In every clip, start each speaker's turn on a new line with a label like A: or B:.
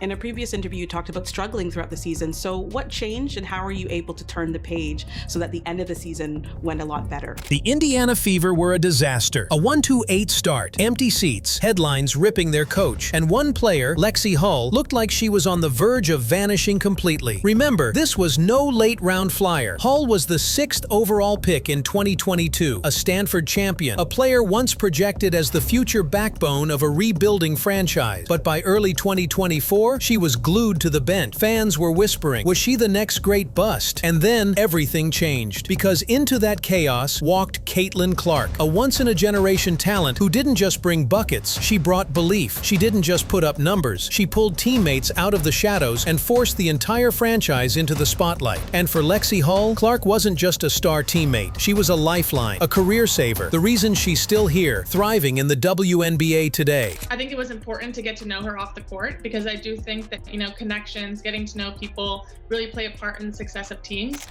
A: In a previous interview, you talked about struggling throughout the season. So what changed and how are you able to turn the page so that the end of the season went a lot better?
B: The Indiana Fever were a disaster. A 1-8 start, empty seats, headlines ripping their coach, and one player, Lexie Hull, looked like she was on the verge of vanishing completely. Remember, this was no late-round flyer. Hull was the 6th overall pick in 2022, a Stanford champion, a player once projected as the future backbone of a rebuilding franchise. But by early 2024, she was glued to the bench. Fans were whispering, was she the next great bust? And then everything changed, because into that chaos walked Caitlin Clark, a once-in-a-generation talent who didn't just bring buckets, she brought belief. She didn't just put up numbers, she pulled teammates out of the shadows and forced the entire franchise into the spotlight. And for Lexie Hull, Clark wasn't just a star teammate, she was a lifeline, a career saver, the reason she's still here, thriving in the WNBA today.
C: I think it was important to get to know her off the court because I do think that, connections, getting to know people really play a part in the success of teams.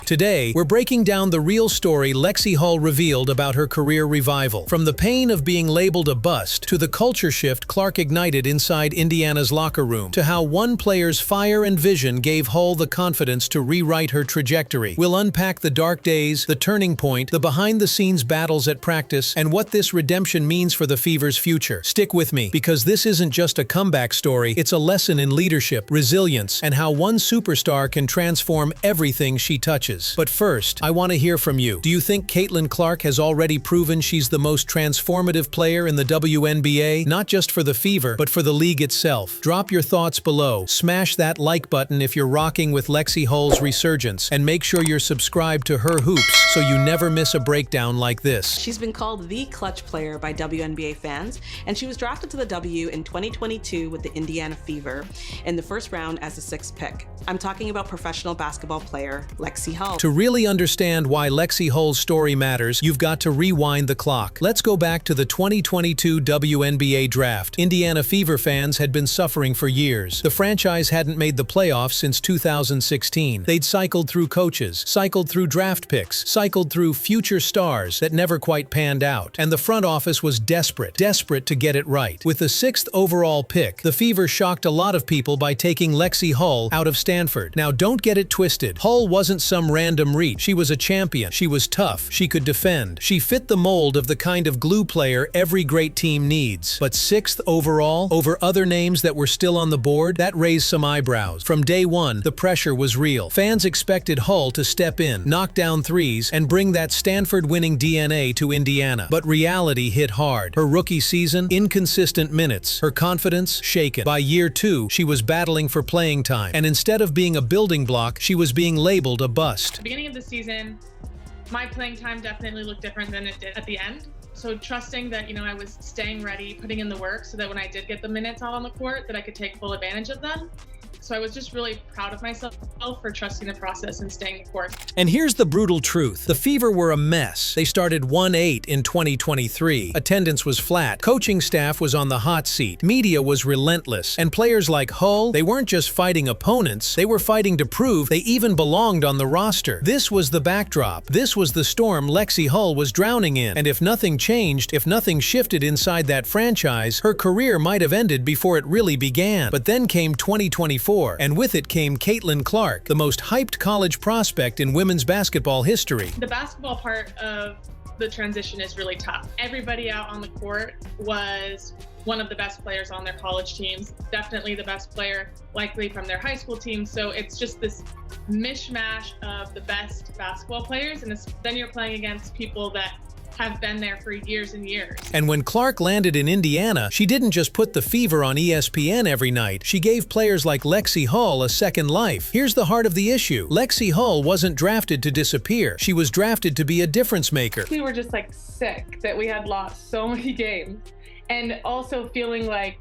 B: Today, we're breaking down the real story Lexie Hull revealed about her career revival. From the pain of being labeled a bust, to the culture shift Clark ignited inside Indiana's locker room, to how one player's fire and vision gave Hull the confidence to rewrite her trajectory. We'll unpack the dark days, the turning point, the behind-the-scenes battles at practice, and what this redemption means for the Fever's future. Stick with me, because this isn't just a comeback story, it's a lesson in leadership, resilience, and how one superstar can transform everything she touches. But first, I want to hear from you. Do you think Caitlin Clark has already proven she's the most transformative player in the WNBA? Not just for the Fever, but for the league itself. Drop your thoughts below. Smash that like button if you're rocking with Lexie Hull's resurgence, and make sure you're subscribed to her hoops so you never miss a breakdown like this.
A: She's been called the clutch player by WNBA fans, and she was drafted to the W in 2022 with the Indiana Fever in the first round as the 6th pick. I'm talking about professional basketball player Lexie Hull.
B: To really understand why Lexie Hull's story matters, you've got to rewind the clock. Let's go back to the 2022 WNBA draft. Indiana Fever fans had been suffering for years. The franchise hadn't made the playoffs since 2016. They'd cycled through coaches, cycled through draft picks, cycled through future stars that never quite panned out. And the front office was desperate to get it right. With the 6th overall pick, the Fever shocked a lot of people by taking Lexie Hull out of Stanford. Now don't get it twisted. Hull wasn't some random reach. She was a champion. She was tough. She could defend. She fit the mold of the kind of glue player every great team needs. But 6th overall, over other names that were still on the board, that raised some eyebrows. From day one, the pressure was real. Fans expected Hull to step in, knock down threes, and bring that Stanford-winning DNA to Indiana. But reality hit hard. Her rookie season, inconsistent minutes. Her confidence, shaken. By year 2, she was battling for playing time. And instead of being a building block, she was being labeled a bust.
C: At the beginning of the season, my playing time definitely looked different than it did at the end. So trusting that, I was staying ready, putting in the work so that when I did get the minutes out on the court, that I could take full advantage of them. So I was just really proud of myself for trusting the process and staying the course.
B: And here's the brutal truth. The Fever were a mess. They started 1-8 in 2023. Attendance was flat. Coaching staff was on the hot seat. Media was relentless. And players like Hull, they weren't just fighting opponents. They were fighting to prove they even belonged on the roster. This was the backdrop. This was the storm Lexie Hull was drowning in. And if nothing changed, if nothing shifted inside that franchise, her career might have ended before it really began. But then came 2024. And with it came Caitlin Clark, the most hyped college prospect in women's basketball history.
C: The basketball part of the transition is really tough. Everybody out on the court was one of the best players on their college teams, definitely the best player likely from their high school team. So it's just this mishmash of the best basketball players, and then you're playing against people that have been there for years and years.
B: And when Clark landed in Indiana, she didn't just put the Fever on ESPN every night. She gave players like Lexie Hull a second life. Here's the heart of the issue. Lexie Hull wasn't drafted to disappear. She was drafted to be a difference maker.
C: We were just sick that we had lost so many games, and also feeling like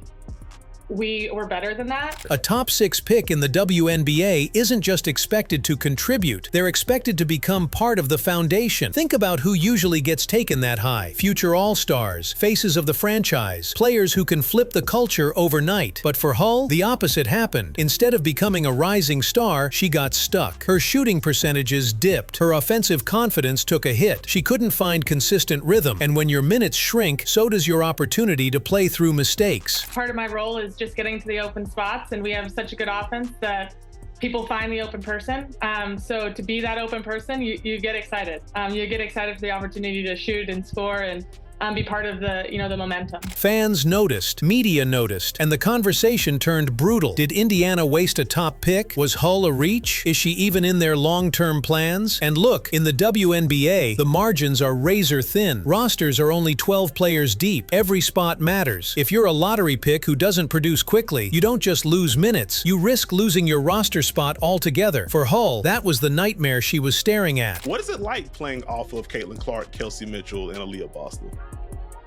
C: we were better than that.
B: A top 6 pick in the WNBA isn't just expected to contribute, they're expected to become part of the foundation. Think about who usually gets taken that high. Future all-stars, faces of the franchise, players who can flip the culture overnight. But for Hull, the opposite happened. Instead of becoming a rising star, she got stuck. Her shooting percentages dipped, her offensive confidence took a hit. She couldn't find consistent rhythm, and when your minutes shrink, so does your opportunity to play through mistakes.
C: Part of my role is just getting to the open spots, and we have such a good offense that people find the open person. So to be that open person, you get excited. You get excited for the opportunity to shoot and score and be part of the, the momentum.
B: Fans noticed, media noticed, and the conversation turned brutal. Did Indiana waste a top pick? Was Hull a reach? Is she even in their long-term plans? And look, in the WNBA, the margins are razor thin. Rosters are only 12 players deep. Every spot matters. If you're a lottery pick who doesn't produce quickly, you don't just lose minutes, you risk losing your roster spot altogether. For Hull, that was the nightmare she was staring at.
D: What is it like playing off of Caitlin Clark, Kelsey Mitchell, and Aaliyah Boston?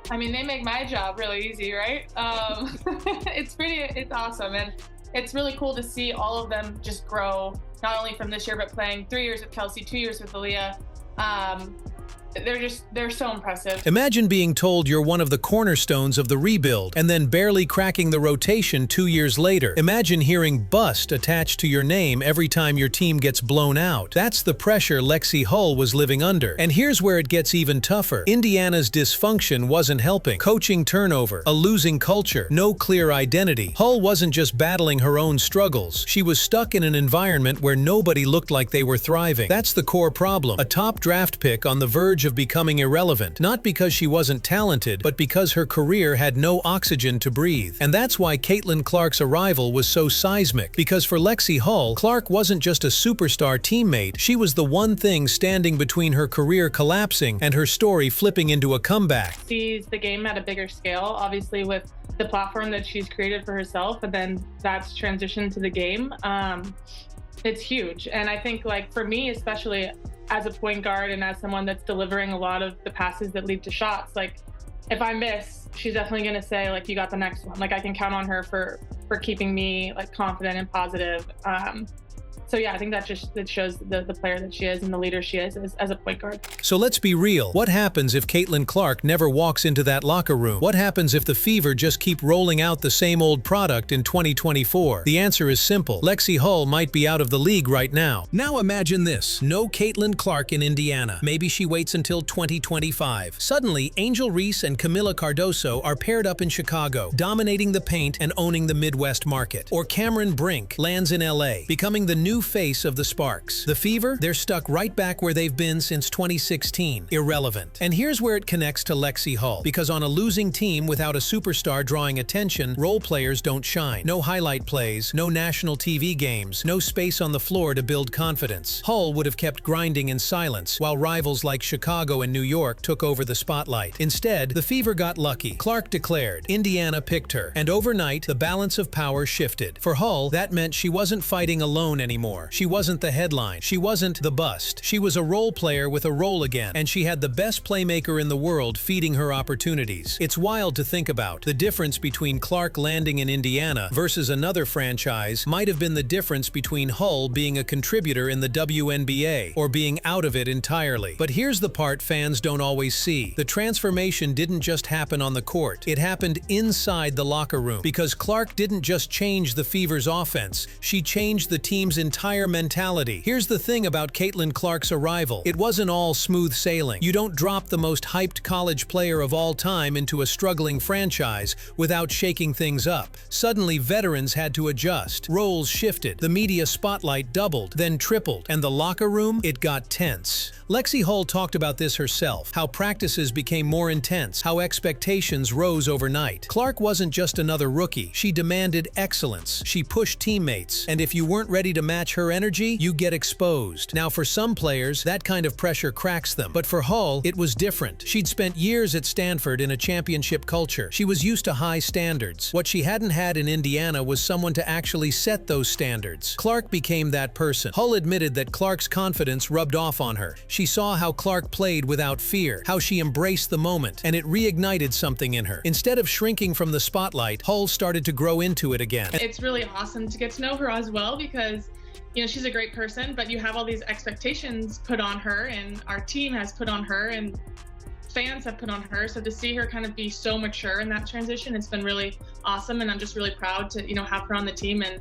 C: I mean, they make my job really easy, right? It's awesome. And it's really cool to see all of them just grow, not only from this year, but playing 3 years with Kelsey, 2 years with Aaliyah. They're so impressive.
B: Imagine being told you're one of the cornerstones of the rebuild and then barely cracking the rotation 2 years later. Imagine hearing "bust" attached to your name every time your team gets blown out. That's the pressure Lexie Hull was living under. And here's where it gets even tougher. Indiana's dysfunction wasn't helping. Coaching turnover, a losing culture, no clear identity. Hull wasn't just battling her own struggles. She was stuck in an environment where nobody looked like they were thriving. That's the core problem. A top draft pick on the verge of becoming irrelevant, not because she wasn't talented, but because her career had no oxygen to breathe. And that's why Caitlin Clark's arrival was so seismic, because for Lexie Hull, Clark wasn't just a superstar teammate, she was the one thing standing between her career collapsing and her story flipping into a comeback.
C: Sees the game at a bigger scale, obviously with the platform that she's created for herself, and then that's transitioned to the game. It's huge. And I think, like, for me, especially as a point guard and as someone that's delivering a lot of the passes that lead to shots, like, if I miss, she's definitely going to say, like, you got the next one. Like, I can count on her for keeping me, like, confident and positive. So yeah, I think that shows the player that she is and the leader she is as a point guard.
B: So let's be real. What happens if Caitlin Clark never walks into that locker room? What happens if the Fever just keep rolling out the same old product in 2024? The answer is simple. Lexie Hull might be out of the league right now. Now imagine this. No Caitlin Clark in Indiana. Maybe she waits until 2025. Suddenly, Angel Reese and Camila Cardoso are paired up in Chicago, dominating the paint and owning the Midwest market. Or Cameron Brink lands in LA, becoming the new face of the Sparks. The Fever, they're stuck right back where they've been since 2016. Irrelevant. And here's where it connects to Lexie Hull. Because on a losing team without a superstar drawing attention, role players don't shine. No highlight plays, no national TV games, no space on the floor to build confidence. Hull would have kept grinding in silence, while rivals like Chicago and New York took over the spotlight. Instead, the Fever got lucky. Clark declared. Indiana picked her. And overnight, the balance of power shifted. For Hull, that meant she wasn't fighting alone anymore. She wasn't the headline. She wasn't the bust. She was a role player with a role again, and she had the best playmaker in the world feeding her opportunities. It's wild to think about. The difference between Clark landing in Indiana versus another franchise might have been the difference between Hull being a contributor in the WNBA or being out of it entirely. But here's the part fans don't always see. The transformation didn't just happen on the court. It happened inside the locker room, because Clark didn't just change the Fever's offense. She changed the team's entire mentality. Here's the thing about Caitlin Clark's arrival. It wasn't all smooth sailing. You don't drop the most hyped college player of all time into a struggling franchise without shaking things up. Suddenly, veterans had to adjust. Roles shifted. The media spotlight doubled, then tripled. And the locker room? It got tense. Lexie Hull talked about this herself, how practices became more intense, how expectations rose overnight. Clark wasn't just another rookie. She demanded excellence. She pushed teammates. And if you weren't ready to match match her energy, you get exposed. Now, for some players, that kind of pressure cracks them. But for Hull, it was different. She'd spent years at Stanford in a championship culture. She was used to high standards. What she hadn't had in Indiana was someone to actually set those standards. Clark became that person. Hull admitted that Clark's confidence rubbed off on her. She saw how Clark played without fear, how she embraced the moment, and it reignited something in her. Instead of shrinking from the spotlight, Hull started to grow into it again.
C: It's really awesome to get to know her as well because, you know, she's a great person, but you have all these expectations put on her, and our team has put on her, and fans have put on her. So to see her kind of be so mature in that transition, it's been really awesome, and I'm just really proud to, you know, have her on the team.
B: And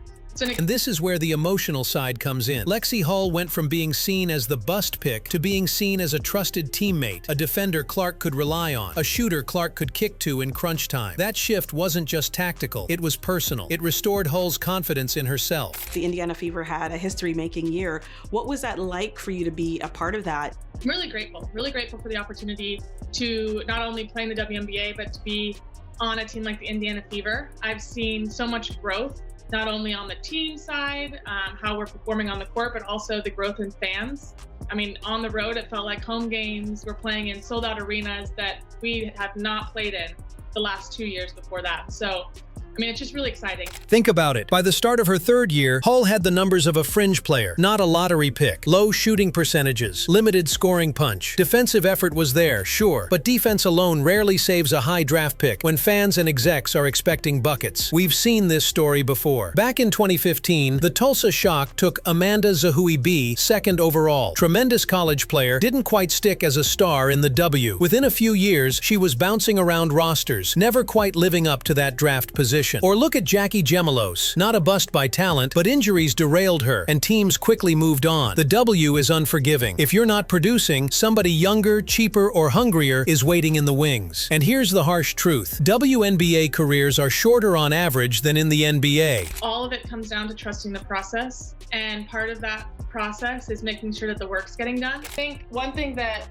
B: this is where the emotional side comes in. Lexie Hull went from being seen as the bust pick to being seen as a trusted teammate, a defender Clark could rely on, a shooter Clark could kick to in crunch time. That shift wasn't just tactical, it was personal. It restored Hull's confidence in herself.
A: The Indiana Fever had a history-making year. What was that like for you to be a part of that?
C: I'm really grateful for the opportunity to not only play in the WNBA, but to be on a team like the Indiana Fever. I've seen so much growth, not only on the team side, how we're performing on the court, but also the growth in fans. I mean, on the road, it felt like home games. We're playing in sold out arenas that we have not played in the last 2 years before that. So, I mean, it's just really exciting.
B: Think about it. By the start of her third year, Hull had the numbers of a fringe player, not a lottery pick. Low shooting percentages, limited scoring punch. Defensive effort was there, sure, but defense alone rarely saves a high draft pick when fans and execs are expecting buckets. We've seen this story before. Back in 2015, the Tulsa Shock took Amanda Zahui B, second overall. Tremendous college player, didn't quite stick as a star in the W. Within a few years, she was bouncing around rosters, never quite living up to that draft position. Or look at Jackie Gemelos, not a bust by talent, but injuries derailed her, and teams quickly moved on. The W is unforgiving. If you're not producing, somebody younger, cheaper, or hungrier is waiting in the wings. And here's the harsh truth. WNBA careers are shorter on average than in the NBA.
C: All of it comes down to trusting the process, and part of that process is making sure that the work's getting done. I think one thing that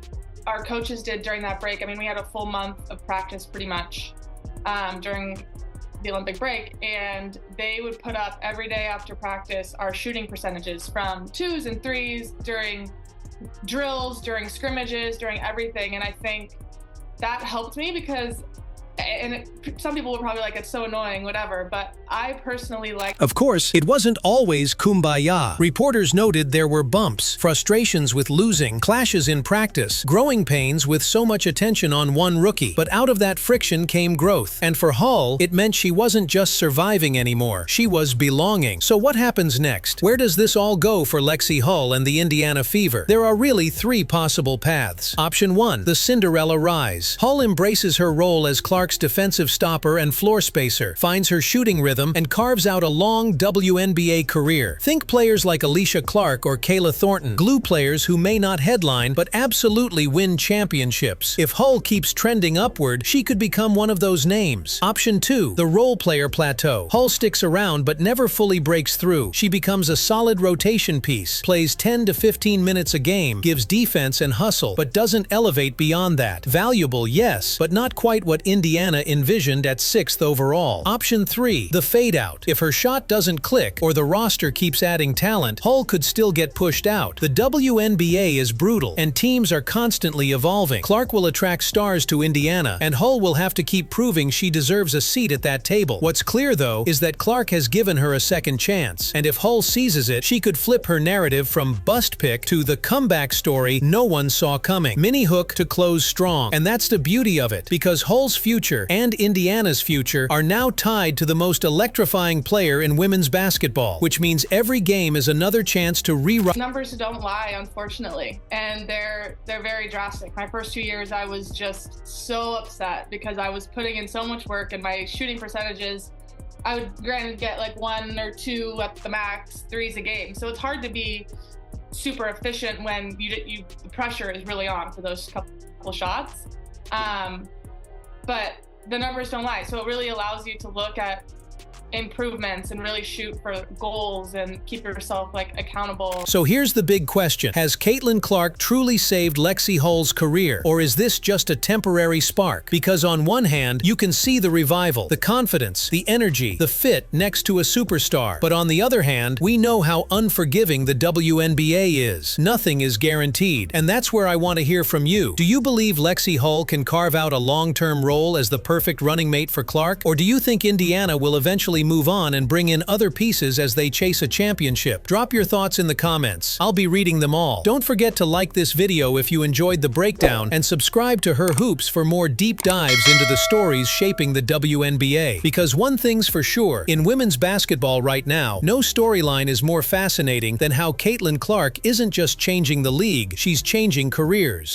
C: our coaches did during that break, I mean, we had a full month of practice pretty much during the Olympic break, and they would put up every day after practice our shooting percentages from 2s and 3s during drills, during scrimmages, during everything. And I think that helped me because, some people will probably like, it's so annoying, whatever, but I personally like.
B: Of course, it wasn't always kumbaya. Reporters noted there were bumps, frustrations with losing, clashes in practice, growing pains with so much attention on one rookie. But out of that friction came growth. And for Hull, it meant she wasn't just surviving anymore. She was belonging. So what happens next? Where does this all go for Lexie Hull and the Indiana Fever? There are really three possible paths. Option 1, the Cinderella rise. Hull embraces her role as Clark's defensive stopper and floor spacer, finds her shooting rhythm, and carves out a long WNBA career. Think players like Alicia Clark or Kayla Thornton, glue players who may not headline but absolutely win championships. If Hull keeps trending upward, she could become one of those names. Option 2, the role player plateau. Hull sticks around but never fully breaks through. She becomes a solid rotation piece, plays 10 to 15 minutes a game, gives defense and hustle, but doesn't elevate beyond that. Valuable, yes, but not quite what Indiana envisioned at 6th overall. Option 3, the fade out. If her shot doesn't click or the roster keeps adding talent, Hull could still get pushed out. The WNBA is brutal, and teams are constantly evolving. Clark will attract stars to Indiana, and Hull will have to keep proving she deserves a seat at that table. What's clear, though, is that Clark has given her a second chance, and if Hull seizes it, she could flip her narrative from bust pick to the comeback story no one saw coming. Mini hook to close strong. And that's the beauty of it, because Hull's future and Indiana's future are now tied to the most electrifying player in women's basketball, which means every game is another chance to rewrite.
C: Numbers don't lie, unfortunately, and they're very drastic. My first 2 years, I was just so upset because I was putting in so much work, and my shooting percentages, I would granted get like 1 or 2 at the max, 3s a game. So it's hard to be super efficient when the pressure is really on for those couple shots. But the numbers don't lie. So it really allows you to look at
E: improvements and really shoot for goals and keep yourself like accountable.
B: So here's the big question. Has Caitlin Clark truly saved Lexie Hull's career, or is this just a temporary spark? Because on one hand, you can see the revival, the confidence, the energy, the fit next to a superstar. But on the other hand, we know how unforgiving the WNBA is. Nothing is guaranteed. And that's where I want to hear from you. Do you believe Lexie Hull can carve out a long-term role as the perfect running mate for Clark? Or do you think Indiana will eventually move on and bring in other pieces as they chase a championship? Drop your thoughts in the comments. I'll be reading them all. Don't forget to like this video if you enjoyed the breakdown, and subscribe to Her Hoops for more deep dives into the stories shaping the WNBA. Because one thing's for sure, in women's basketball right now, no storyline is more fascinating than how Caitlin Clark isn't just changing the league, she's changing careers.